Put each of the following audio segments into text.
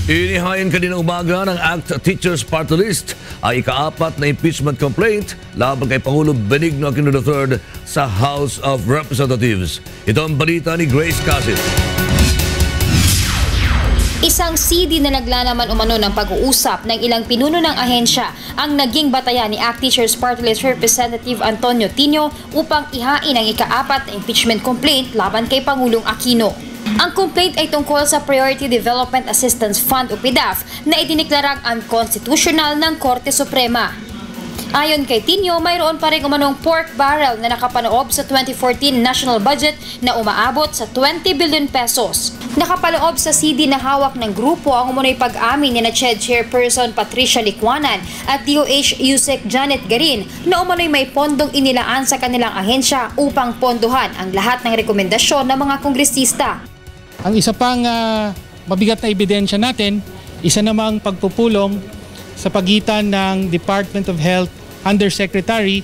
Inihain kanina umaga ng ACT Teachers Party List ay ika-4 na impeachment complaint laban kay Pangulo Benigno Aquino III sa House of Representatives. Ito ang balita ni Grace Casit. Isang CD na naglalaman umano ng pag-uusap ng ilang pinuno ng ahensya ang naging batayan ni ACT Teachers Party List Representative Antonio Tino upang ihain ang ika-4 na impeachment complaint laban kay Pangulong Aquino. Ang complaint ay tungkol sa Priority Development Assistance Fund o PDAF na idiniklarang unconstitutional ng Korte Suprema. Ayon kay Tino, mayroon pa rin umanong pork barrel na nakapanoob sa 2014 national budget na umaabot sa 20 billion pesos. Nakapaloob sa CD na hawak ng grupo ang umunoy pag-amin ni CHED Chairperson Patricia Licuanan at DOH Yusek Janet Garin na umano'y may pondong inilaan sa kanilang ahensya upang pondohan ang lahat ng rekomendasyon ng mga kongresista. Ang isa pang mabigat na ebidensya natin, isa namang pagpupulong sa pagitan ng Department of Health Undersecretary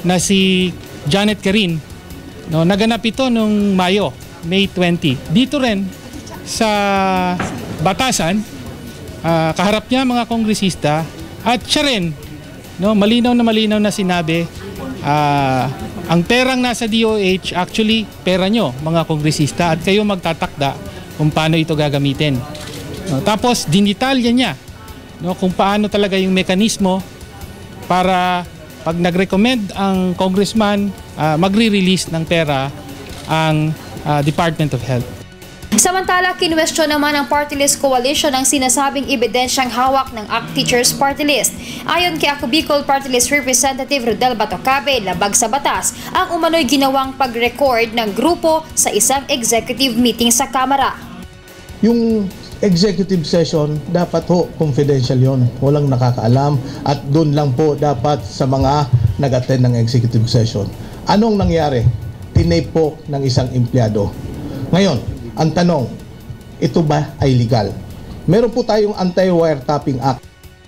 na si Janet Garin. No, naganap ito noong May 20. Dito rin sa batasan, kaharap niya mga kongresista at siya rin, no, malinaw na sinabi, ang perang nasa DOH actually pera nyo mga kongresista at kayo magtatakda kung paano ito gagamitin. No, tapos dinitalya niya, no, kung paano talaga yung mekanismo para pag nag-recommend ang congressman, magre-release ng pera ang Department of Health. Samantala, kinwestiyon naman ng Party List Coalition ang sinasabing ebidensyang hawak ng ACT Teachers Party List. Ayon kay Ako Bicol Party List Representative Rodel Batocabe, labag sa batas ang umano'y ginawang pag-record ng grupo sa isang executive meeting sa Kamara. Yung executive session, dapat ho confidential yon, walang nakakaalam at doon lang po dapat sa mga nag-attend ng executive session. Anong nangyari? Tinape po ng isang empleyado. Ngayon, ang tanong, ito ba ay legal? Meron po tayong Anti-Wiretapping Act.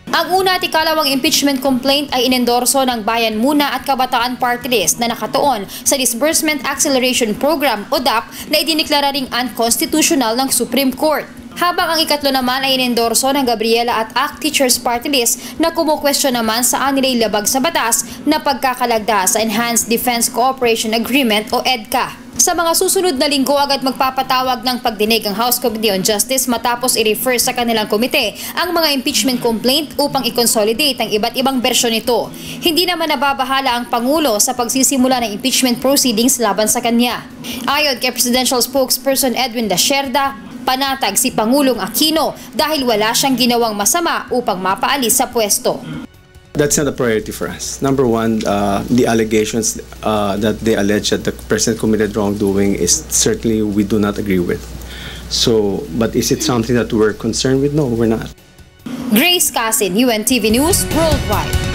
Ang una at ikalawang impeachment complaint ay inendorso ng Bayan Muna at Kabataan Party List na nakatuon sa Disbursement Acceleration Program o DAP na idiniklara ring unconstitutional ng Supreme Court. Habang ang ikatlo naman ay inendorso ng Gabriela at ACT Teachers Party List na kumukwestiyon naman sa anilay labag sa batas na pagkakalagda sa Enhanced Defense Cooperation Agreement o EDCA. Sa mga susunod na linggo agad magpapatawag ng pagdinig ang House Committee on Justice matapos i-refer sa kanilang komite ang mga impeachment complaint upang i-consolidate ang iba't ibang bersyon nito. Hindi naman nababahala ang Pangulo sa pagsisimula ng impeachment proceedings laban sa kanya. Ayon kay Presidential Spokesperson Edwin Lascerda, panatag si Pangulong Aquino dahil wala siyang ginawang masama upang mapaalis sa pwesto. That's not a priority for us. Number one, the allegations that they allege that the President committed wrongdoing is certainly we do not agree with. So, but is it something that we're concerned with? No, we're not. Grace Casit, UNTV News Worldwide.